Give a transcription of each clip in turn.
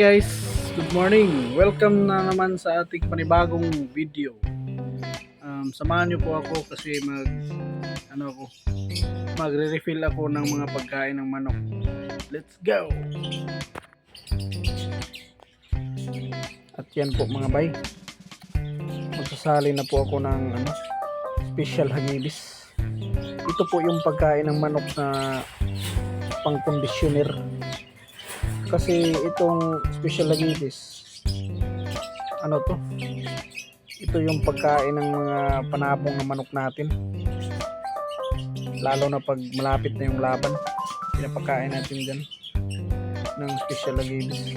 Guys, good morning. Welcome na naman sa ating panibagong video. Samahan niyo po ako kasi magre-refill ako ng mga pagkain ng manok. Let's go. At yan po mga bay. Magsasali na po ako ng special hagibis. Ito po yung pagkain ng manok na pang-conditioner. Kasi itong special hagibis, ito yung pagkain ng mga panabong ng manok natin, lalo na pag malapit na yung laban. Pinapakain natin dyan ng special hagibis.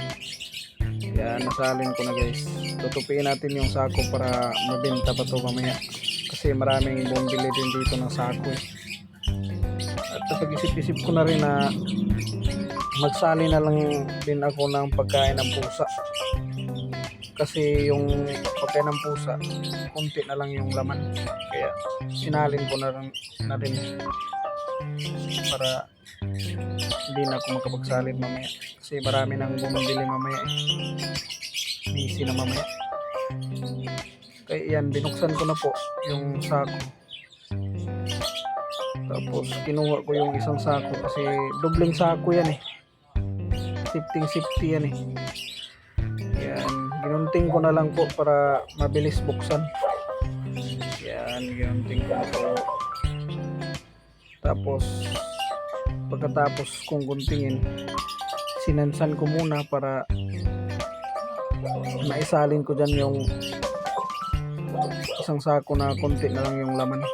Kaya nasalin ko na guys. Tutupiin natin yung sako para mabenta pa to mamaya, kasi maraming bumibili din dito ng sako At napag-isip-isip ko na rin na magsali na lang din ako ng pagkain ng pusa, kasi yung pagkain ng pusa kunti na lang yung laman, kaya sinalin ko na rin para hindi na ako makapagsalin mamaya, kasi marami nang bumibili mamaya busy na mamaya. Kaya yan, binuksan ko na po yung sako, tapos kinuha ko yung isang sako kasi dobleng sako yan safety yan Yan, ginunting ko na lang po para mabilis buksan. Yan, ginunting ko na po. Tapos pagkatapos kong guntingin, sinansan ko muna para maisalin ko dyan yung isang sako na konti na lang yung laman.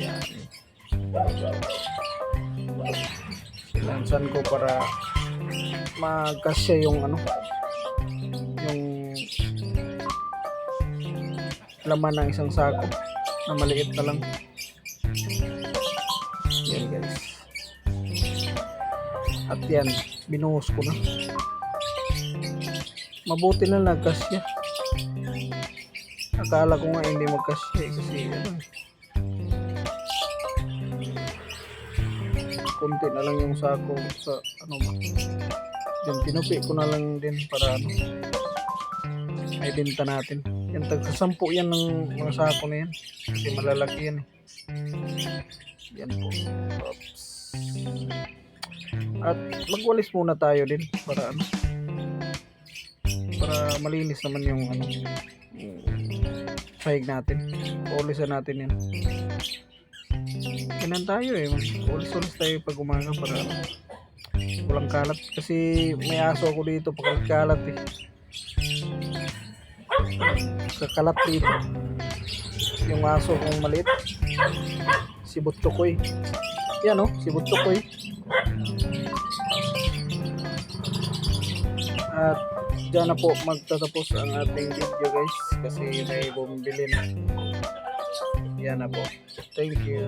Yan, sinansan ko para magkasya yung yung laman ng isang sako na maliit na lang. Yan guys. At yan, binuhos ko na. Mabuti na nagkasya. Akala ko nga hindi magkasya kasi konti na lang yung sako sa Yan, tinupi ko na lang din para ay benta natin. Yan, tagsasampu yan ng mga sako na yan kasi malalaki yan Yan po. Oops. At magwalis muna tayo din para malinis naman yung sahig natin. Ulisan natin yan. Ganun tayo ulis-ulis tayo pag umaga para walang kalat, kasi may aso ako dito, pakalat-kalat kakalat dito yung aso kong maliit, si Butchokoy. Yan si Butchokoy. At dyan na po magtatapos ang ating video guys, kasi may bumibili na. Yan na po. Thank you.